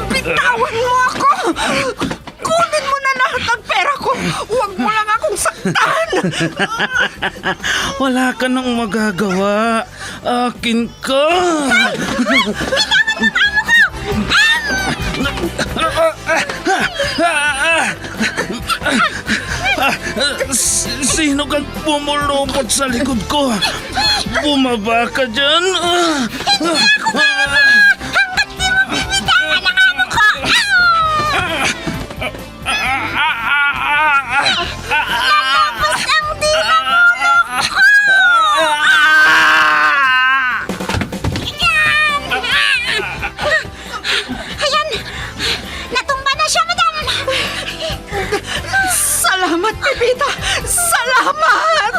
Bitawan mo ako! Kunin mo na lahat ng pera ko! Huwag mo lang akong saktan! Wala ka nang magagawa. Akin ka. Sino kang pumulupot sa likod ko? Bumaba ka dyan. Ayan! Natumba na siya, madam! Salamat, Pepita! Salamat!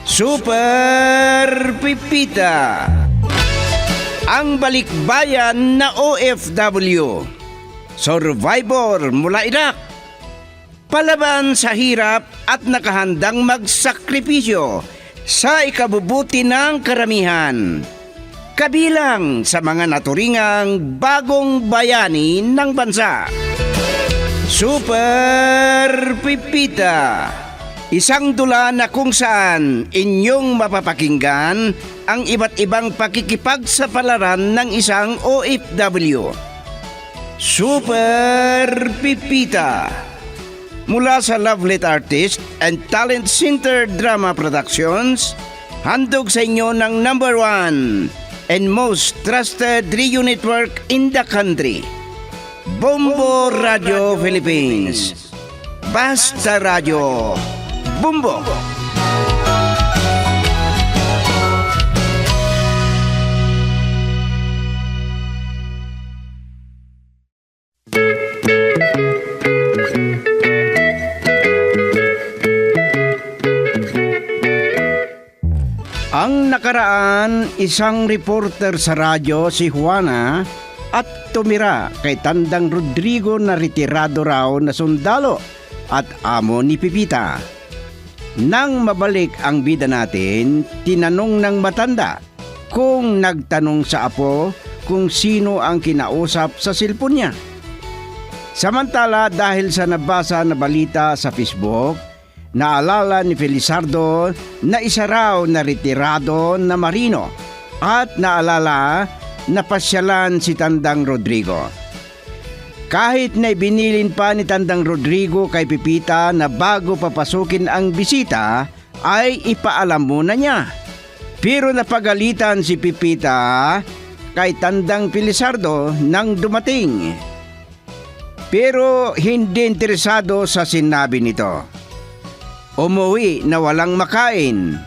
Super Pipita, ang balikbayan na OFW, survivor mula Iraq, palaban sa hirap at nakahandang magsakripisyo sa ikabubuti ng karamihan, kabilang sa mga naturingang bagong bayani ng bansa. Super Pipita, isang dula na kung saan inyong mapapakinggan ang iba't ibang pakikipagsapalaran ng isang OFW. Super Pipita, mula sa Lovelet Artist and Talent Center Drama Productions, handog sa inyo ng #1 and most trusted radio network in the country, Bombo Radio Philippines. Basta Radio Bombo. Ang nakaraan, isang reporter sa radyo, si Juana, at tumira kay Tandang Rodrigo na retirado raw na sundalo at amo ni Pipita. Nang mabalik ang bida natin, tinanong ng matanda kung nagtanong sa apo kung sino ang kinausap sa silpon niya. Samantala, dahil sa nabasa na balita sa Facebook, naalala ni Felizardo na isa raw na retirado na marino at naalala na pasyalan si Tandang Rodrigo. Kahit na ibinilin pa ni Tandang Rodrigo kay Pipita na bago papasukin ang bisita ay ipaalam muna niya. Pero napagalitan si Pipita kay Tandang Felizardo nang dumating. Pero hindi interesado sa sinabi nito. Umuwi na walang makain.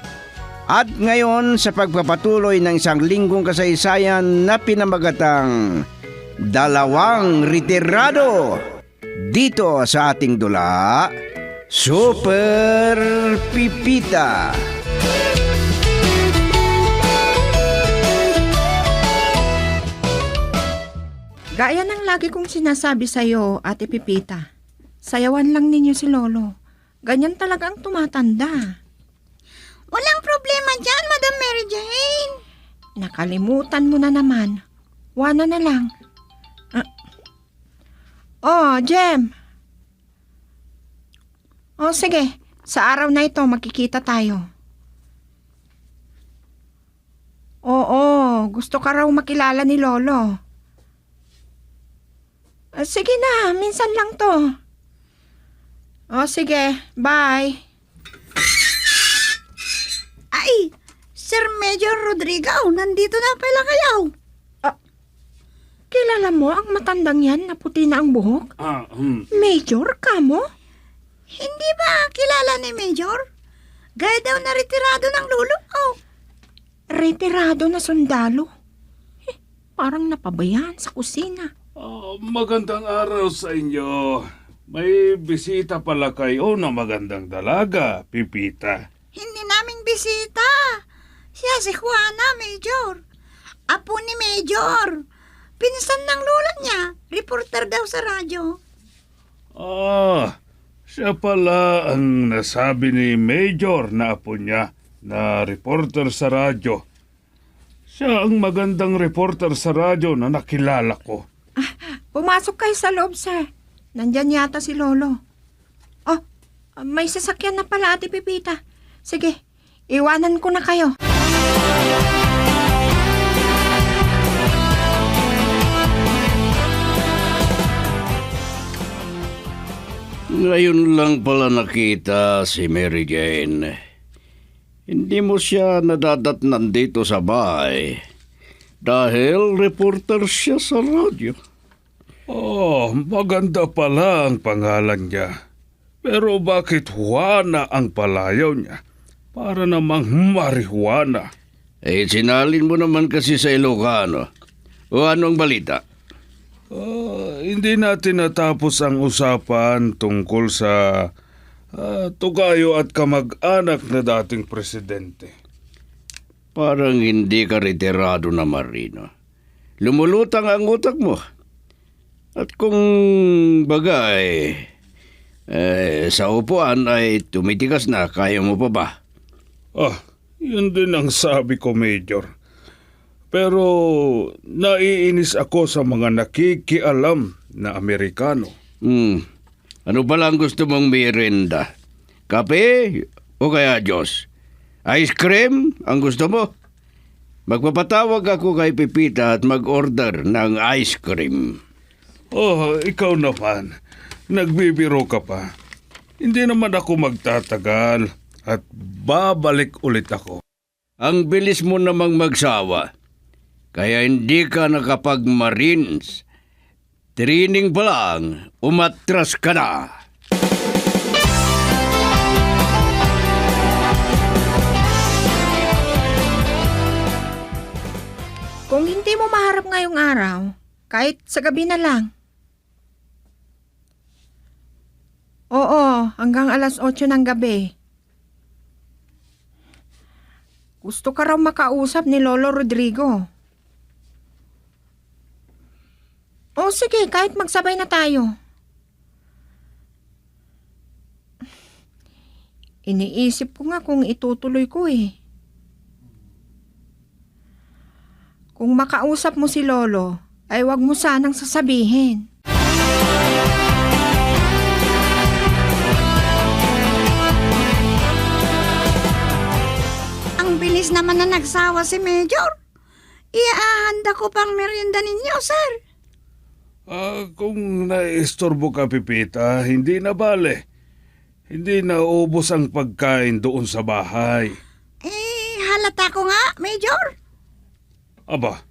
At ngayon sa pagpapatuloy ng isang linggong kasaysayan na pinamagatang Dalawang Retirado, dito sa ating dula, Super Pipita. Gaya ng lagi kong sinasabi sa'yo, Ate Pipita, sayawan lang ninyo si Lolo. Ganyan talaga ang tumatanda. Walang problema dyan, Madam Mary Jane. Nakalimutan mo na naman. Wana na lang. Jem. Sige. Sa araw na ito, magkikita tayo. Oo, gusto ka raw makilala ni Lolo. Sige na, minsan lang to. Sige, bye. Ay, Sir Major Rodrigo, nandito na pala kayo. Kilala mo ang matandang yan na puti na ang buhok? Major ka mo? Hindi ba kilala ni Major? Gaya daw na retirado ng lolo ko. Retirado na sundalo? Parang napabayaan sa kusina. Magandang araw sa inyo. May bisita pala kayo na magandang dalaga, Pipita. Hindi naming bisita. Siya si Juana, Major. Apo ni Major. Pinsan ng lola niya. Reporter daw sa radyo. Siya pala ang nasabi ni Major na apo niya na reporter sa radyo. Siya ang magandang reporter sa radyo na nakilala ko. Pumasok kayo sa loob, sir. Nandyan yata si Lolo. Oh, may sasakyan na pala, Ate Pipita. Sige, iwanan ko na kayo. Ngayon lang pala nakita si Mary Jane. Hindi mo siya nadadatnan dito sa bahay dahil reporter siya sa radyo. Oh, maganda pala ang pangalan niya. Pero bakit Juana ang palayaw niya? Para namang marijuana. Sinalin mo naman kasi sa Ilocano. O anong balita? Hindi natin natapos ang usapan tungkol sa tugayo at kamag-anak na dating presidente. Parang hindi ka retirado na marino. Lumulutang ang utak mo. At kung bagay, sa upuan ay tumitigas na, kaya mo pa ba? Yun din ang sabi ko, Major. Pero naiinis ako sa mga nakikialam na Amerikano. Ano ba lang gusto mong merienda? Kape o kaya Diyos? Ice cream ang gusto mo? Magpapatawag ako kay Pipita at mag-order ng ice cream. Ikaw naman. Nagbibiro ka pa. Hindi naman ako magtatagal at babalik ulit ako. Ang bilis mo namang magsawa. Kaya hindi ka nakapag-marines. Training pa lang, umatras ka na. Kung hindi mo maharap ngayong araw, kahit sa gabi na lang. Oo, hanggang alas 8 ng gabi. Gusto ka raw makausap ni Lolo Rodrigo. O sige, kahit magsabay na tayo. Iniisip ko nga kung itutuloy ko eh. Kung makausap mo si Lolo, ay wag mo sanang sasabihin. Ang bilis naman na nagsawa si Major. Iahanda ko pang merienda ninyo, sir. Kung naistorbo ka, Pipita, hindi na bale. Hindi na ubos ang pagkain doon sa bahay. Halata ko nga, Major. Aba,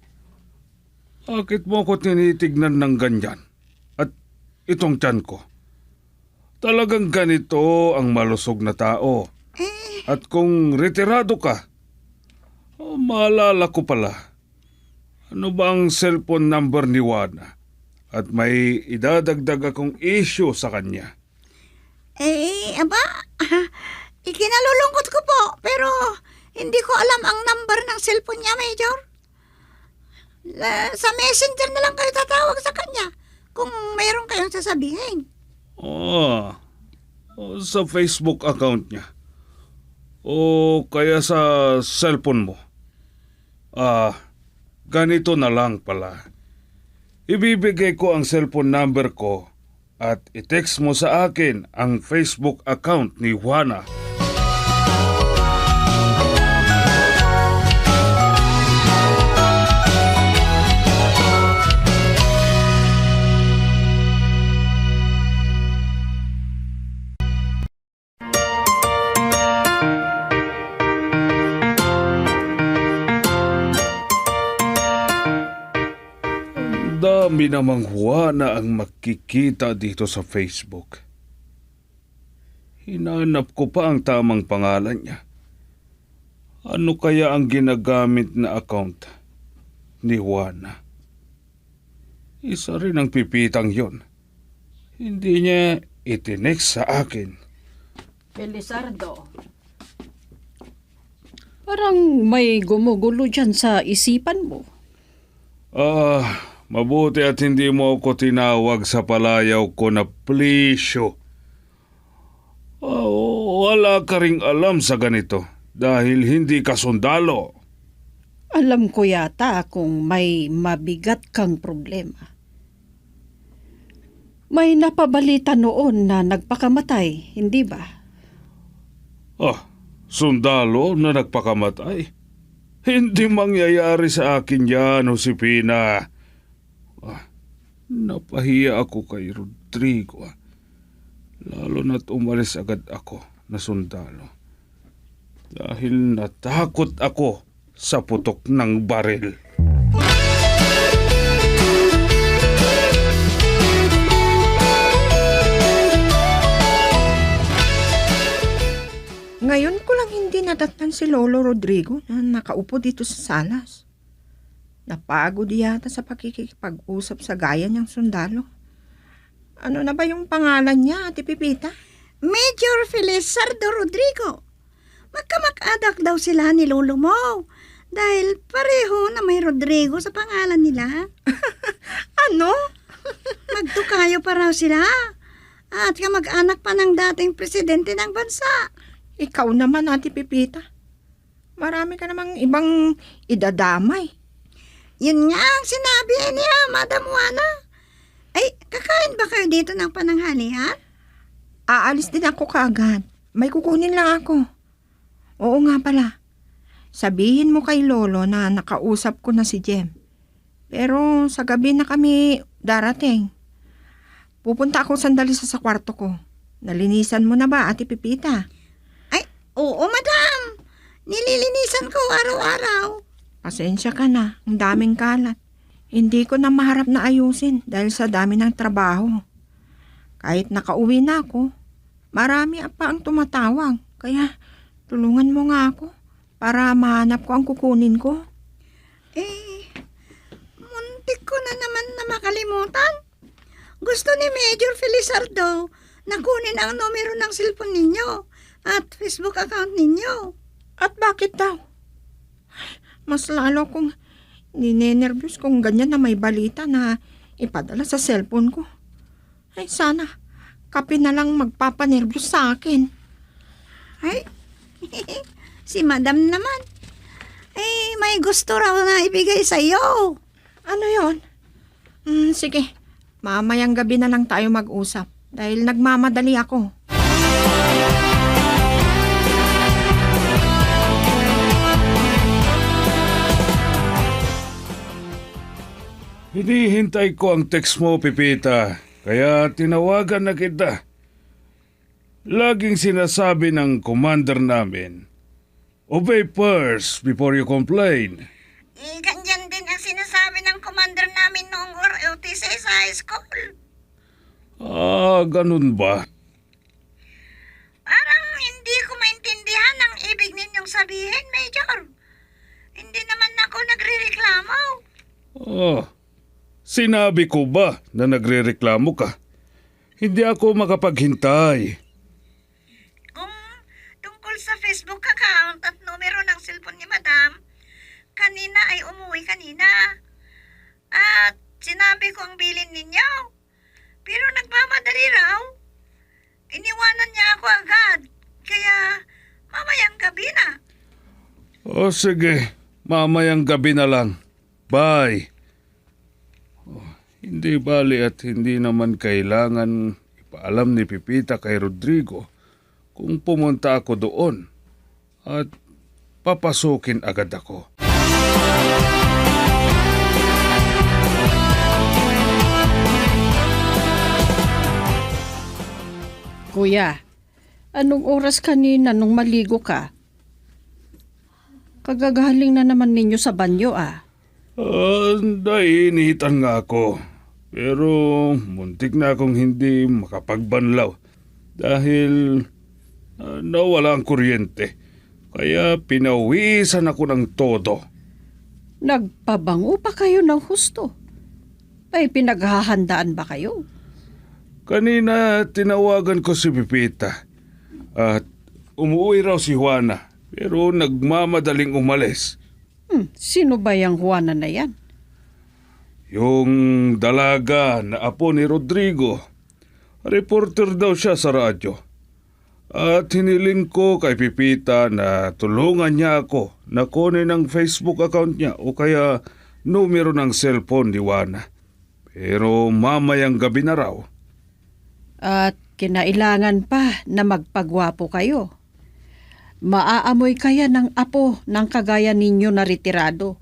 bakit mo ko tinitignan ng ganyan? At itong tiyan ko. Talagang ganito ang malusog na tao. At kung retirado ka, maalala ko pala. Ano ba ang cellphone number ni Juana? At may idadagdag akong issue sa kanya. Ikinalulungkot ko po, pero hindi ko alam ang number ng cellphone niya, Major. Sa messenger na lang kayo tatawag sa kanya kung mayroon kayong sasabihin. Sa Facebook account niya. O kaya sa cellphone mo. Ganito na lang pala. Ibibigay ko ang cellphone number ko at i-text mo sa akin ang Facebook account ni Juana. Dami namang Juana ang makikita dito sa Facebook. Hinanap ko pa ang tamang pangalan niya. Ano kaya ang ginagamit na account ni Juana? Isa rin ang Pipitang yon. Hindi niya itinext sa akin. Belisardo, parang may gumugulo dyan sa isipan mo. Mabuti at hindi mo ako tinawag sa palayaw ko na plisyo. Wala ka ring alam sa ganito dahil hindi ka sundalo. Alam ko yata kung may mabigat kang problema. May napabalita noon na nagpakamatay, hindi ba? Sundalo na nagpakamatay? Hindi mangyayari sa akin yan, Josepina. Napahiya ako kay Rodrigo. Lalo na't umalis agad ako na sundalo. Dahil natakot ako sa putok ng baril. Ngayon ko lang hindi nadatnan si Lolo Rodrigo na nakaupo dito sa salas. Napagod yata sa pakikipag-usap sa gaya niyang sundalo. Ano na ba yung pangalan niya, Ate Pipita? Major Felizardo Rodrigo. Magkamag-anak daw sila ni lolo mo. Dahil pareho na may Rodrigo sa pangalan nila. Ano? Magtukayo pa raw sila. At kamag-anak pa ng dating presidente ng bansa. Ikaw naman, Ate Pipita. Marami ka namang ibang idadamay. Yun nga ang sinabi niya, Madam Juana. Ay, kakain ba kayo dito ng pananghalian? Aalis din ako kaagad. May kukunin lang ako. Oo nga pala. Sabihin mo kay Lolo na nakausap ko na si Jem. Pero sa gabi na kami darating. Pupunta ako sandali sa kwarto ko. Nalinisan mo na ba, Ate Pipita? Oo, madam. Nililinisan ko araw-araw. Pasensya ka na, ang daming kalat. Hindi ko na maharap na ayusin dahil sa dami ng trabaho. Kahit nakauwi na ako, marami pa ang tumatawag. Kaya tulungan mo nga ako para mahanap ko ang kukunin ko. Muntik ko na naman na makalimutan. Gusto ni Major Felizardo na kunin ang numero ng cellphone ninyo at Facebook account ninyo. At bakit daw? Mas lalo kong ninenervyos kung ganyan na may balita na ipadala sa cellphone ko. Ay sana, kape na lang magpapanervyos sa akin. Ay, si madam naman. Ay, may gusto raw na ibigay sa'yo. Ano yon? Sige, mamayang gabi na lang tayo mag-usap dahil nagmamadali ako. Hinihintay ko ang text mo, Pipita. Kaya tinawagan na kita. Laging sinasabi ng commander namin, obey first before you complain. Ganyan din ang sinasabi ng commander namin noong ROTC sa high school. Ganun ba? Parang hindi ko maintindihan ang ibig ninyong sabihin, Major. Hindi naman ako nagrereklamo. Sinabi ko ba na nagrereklamo ka? Hindi ako makapaghintay. Kung tungkol sa Facebook account at numero ng cellphone ni Madam, kanina ay umuwi kanina. At sinabi ko ang bilin ninyo. Pero nagmamadali raw. Iniwanan niya ako agad. Kaya mamayang gabi na. Sige, mamayang gabi na lang. Bye. Hindi bali at hindi naman kailangan ipaalam ni Pipita kay Rodrigo kung pumunta ako doon at papasukin agad ako. Kuya, anong oras kanina nung maligo ka? Kagagaling na naman ninyo sa banyo Nainitan nga ako. Pero muntik na akong hindi makapagbanlaw dahil nawala ang kuryente. Kaya pinawisan ako ng todo. Nagpabango pa kayo ng husto. May pinaghahandaan ba kayo? Kanina tinawagan ko si Pipita at umuwi raw si Juana pero nagmamadaling umalis. Sino ba yung Juana na yan? Yung dalaga na apo ni Rodrigo. Reporter daw siya sa radyo. At hiniling ko kay Pipita na tulungan niya ako na kunin ang Facebook account niya o kaya numero ng cellphone ni Juana. Pero mamayang gabi na raw. At kinailangan pa na magpagwapo kayo. Maaamoy kaya ng apo ng kagaya ninyo na retirado.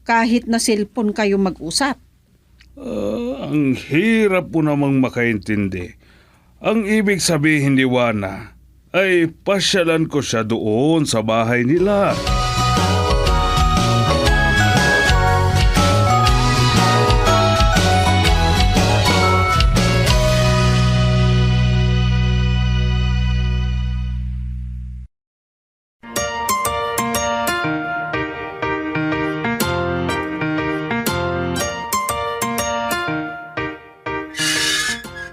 Kahit na cellphone kayo mag-usap. Ang hirap po namang makaintindi. Ang ibig sabihin ni Juana ay pasyalan ko siya doon sa bahay nila.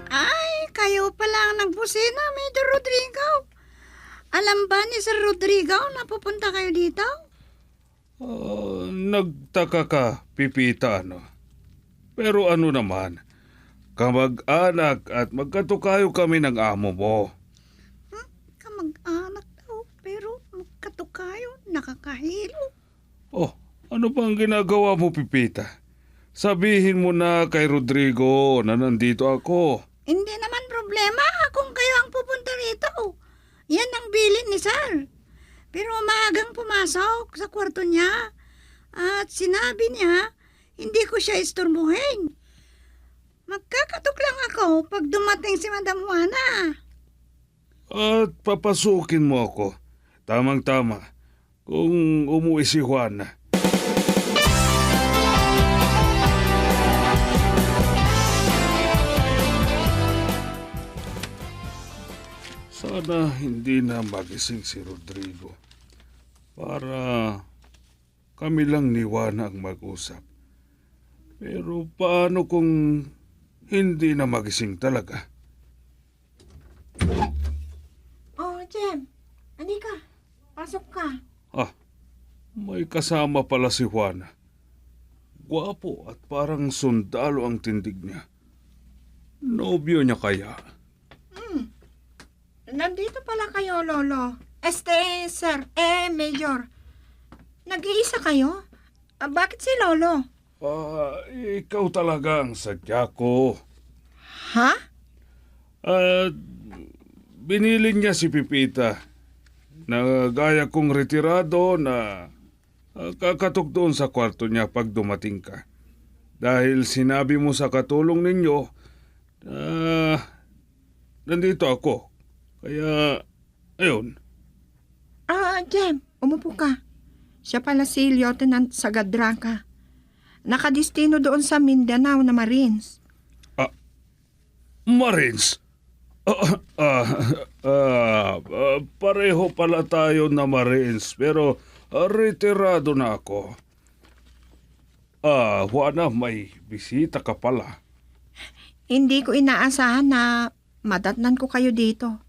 Ay, kayo pala ang nagbusina, Major Rodrigo. Alam ba ni Sir Rodrigo na pupunta kayo dito? Nagtaka ka, Pipita, ano? Pero ano naman, kamag-anak at magkatukayo kami ng amo mo. Kamag-anak daw, pero magkatukayo, nakakahilo. Oh, ano pang ginagawa mo, Pipita? Sabihin mo na kay Rodrigo na nandito ako. Hindi naman problema kung kayo ang pupunta rito. Yan ang bilin ni Sir. Pero maagang pumasok sa kwarto niya. At sinabi niya, hindi ko siya istorbohin. Magkakatok lang ako pag dumating si Madam Juana. At papasukin mo ako. Tamang-tama. Kung umuwi si Juana. Sana hindi na magising si Rodrigo para kami lang ni Juana ang mag-usap. Pero paano kung hindi na magising talaga? Oh, Jem. Ka. Pasok ka. May kasama pala si Juana. Gwapo at parang sundalo ang tindig niya. Nobyo niya kaya? Nandito pala kayo, Lolo. Sir. Major. Nag-iisa kayo? Bakit si Lolo? Ikaw talaga ang sadya ko. Ha? Binili niya si Pipita na gaya kong retirado na kakatok doon sa kwarto niya pag dumating ka. Dahil sinabi mo sa katulong ninyo na nandito ako. Kaya, ayun. Jem, umupo ka. Siya pala si Lieutenant Sagadraka. Nakadistino doon sa Mindanao na Marines. Marines? Pareho pala tayo na Marines, pero retirado na ako. Juana, may bisita ka pala. Hindi ko inaasahan na madatnan ko kayo dito.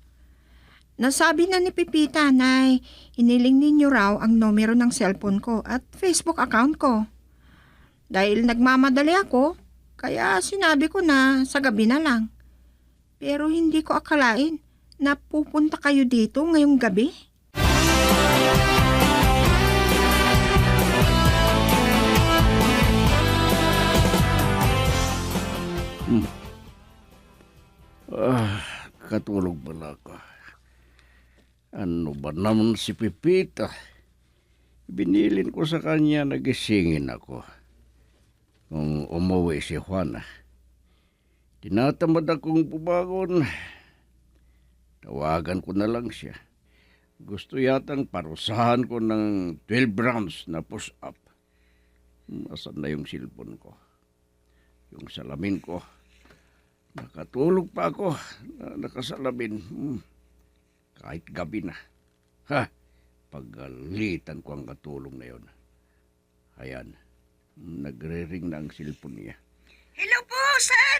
Nasabi na ni Pipita na iniling ninyo raw ang numero ng cellphone ko at Facebook account ko. Dahil nagmamadali ako, kaya sinabi ko na sa gabi na lang. Pero hindi ko akalain na pupunta kayo dito ngayong gabi. Katulog pala ako. Ano ba naman si Pipita? Binilin ko sa kanya nagisingin ako. Kung umuwi si Juana. Tinatamad akong bumangon. Tawagan ko na lang siya. Gusto yatang parusahan ko ng 12 rounds na push-up. Asan na yung cellphone ko? Yung salamin ko. Nakatulog pa ako. Nakasalamin. Kahit gabi na. Pagalitan ko ang katulong na yun. Ayan. Nagre-ring na ang cellphone niya. Hello po, Sir!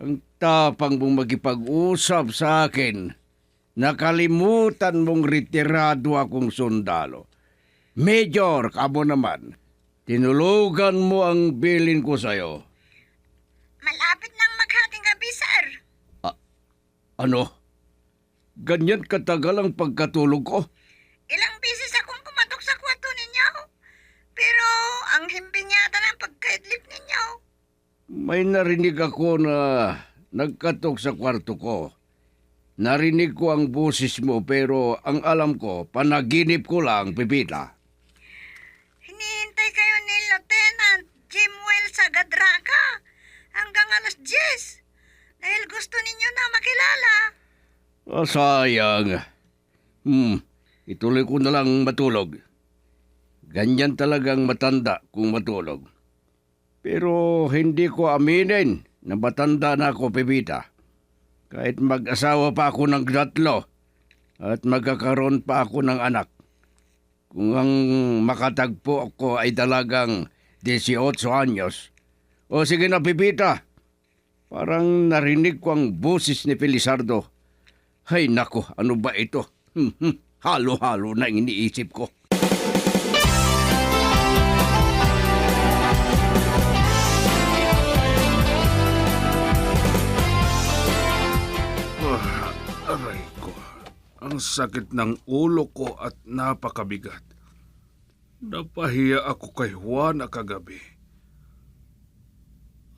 Ang tapang mong magipag-usap sa akin. Nakalimutan mong retirado akong sundalo. Major, kamo naman. Tinulugan mo ang bilin ko sa'yo. Malapit nang maghating gabi, Sir. Ano? Ganyan katagal ang pagkatulog ko? Ilang beses akong kumatok sa kwarto ninyo. Pero ang himbing yata ng pagkaidlip ninyo. May narinig ako na nagkatok sa kwarto ko. Narinig ko ang boses mo pero ang alam ko, panaginip ko lang, Pipita. Hinihintay kayo ni Lieutenant Jimwell sa Gadraka hanggang alas 10 dahil gusto ninyo na makilala. Sayang. Ituloy ko na lang matulog. Ganyan talagang matanda kung matulog. Pero hindi ko aminin na matanda na ako, Pipita. Kahit mag-asawa pa ako ng 3 at magkakaroon pa ako ng anak. Kung ang makatagpo ako ay dalagang 18 anyos. O sige na, Pipita. Parang narinig ko ang boses ni Felizardo. Hay nako, ano ba ito? Halo-halo na iniisip ko. Aray ko. Ang sakit ng ulo ko at napakabigat. Napahiya ako kay Juana kagabi.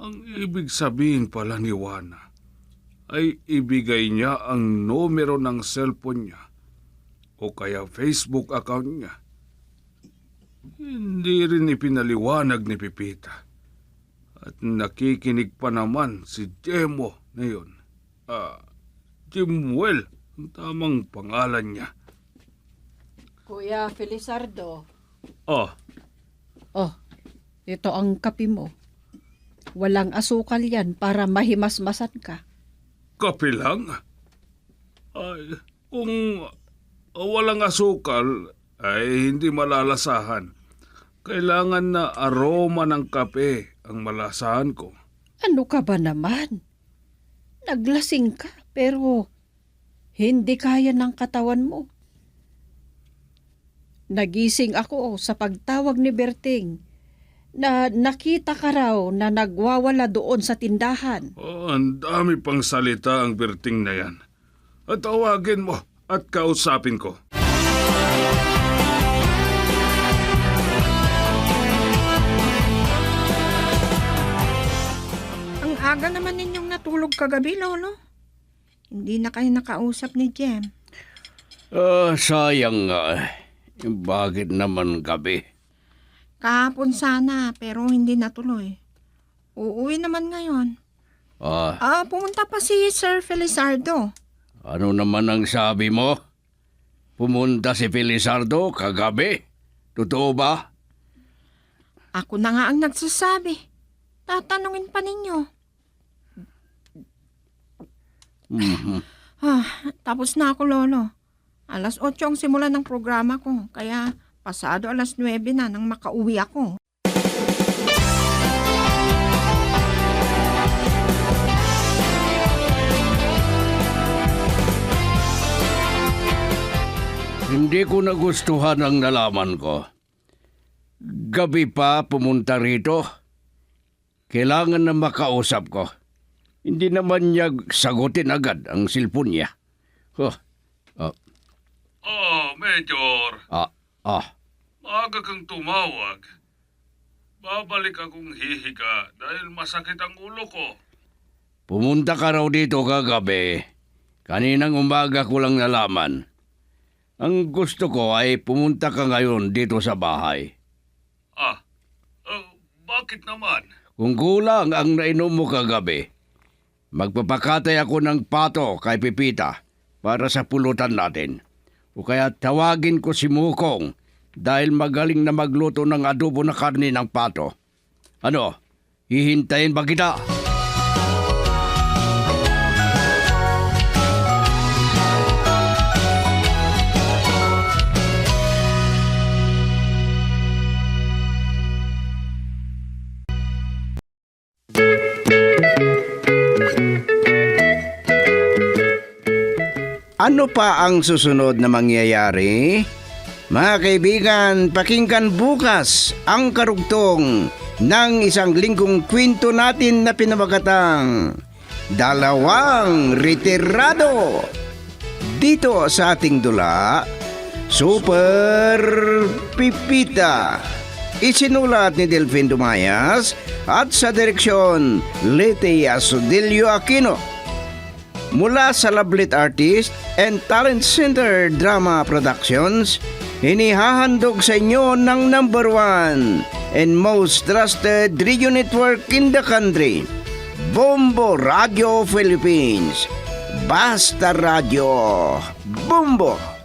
Ang ibig sabihin pala ni Juana ay ibigay niya ang numero ng cellphone niya o kaya Facebook account niya. Hindi rin ipinaliwanag ni Pipita. At nakikinig pa naman si Jemo ngayon. Jimwell ang tamang pangalan niya. Kuya Felizardo. Oh, Ito ang kape mo. Walang asukal yan para mahimasmasan ka. kape lang? Ay, kung walang asukal ay hindi malalasahan. Kailangan na aroma ng kape ang malasahan ko. Ano ka ba naman? Naglasing ka pero hindi kaya ng katawan mo. Nagising ako sa pagtawag ni Berting na nakita ka raw na nagwawala doon sa tindahan. Ang dami pang salita ang Berting na yan. At tawagin mo at kausapin ko. Ang aga naman ninyong natulog kagabi, Lolo. Hindi na kayo nakausap ni Jem. Sayang nga. Bakit naman gabi? Kahapon sana, pero hindi natuloy. Uuwi naman ngayon. Pumunta pa si Sir Felizardo. Ano naman ang sabi mo? Pumunta si Felizardo kagabi? Totoo ba? Ako na nga ang nagsasabi. Tatanungin pa ninyo. Tapos na ako, Lolo. Alas 8 ang simula ng programa ko, kaya pasado alas 9 na nang makauwi ako. Hindi ko nagustuhan ang nalaman ko. Gabi pa pumunta rito. Kailangan na makausap ko. Hindi naman niya sagutin agad ang silpon niya. Major. Maaga kang tumawag. Babalik akong hihiga dahil masakit ang ulo ko. Pumunta ka raw dito kagabi. Kaninang umaga ko lang nalaman. Ang gusto ko ay pumunta ka ngayon dito sa bahay. Bakit naman? Kung kulang ang nainom mo kagabi, magpapakatay ako ng pato kay Pipita para sa pulutan natin. O kaya tawagin ko si Mukong dahil magaling na magluto ng adobo na karne ng pato. Ano, hihintayin ba kita? Ano pa ang susunod na mangyayari? Mga kaibigan, pakinggan bukas ang karugtong ng isang linggong kwento natin na pinamagatang dalawang retirado. Dito sa ating dula, Super Pipita. Isinulat ni Delfin Dumayas at sa direksyon Lete Asudilio Aquino. Mula sa Lablit Artist and Talent Center Drama Productions, inihahandog sa inyo ng #1 and most trusted radio network in the country, Bombo Radio Philippines. Basta Radio Bombo!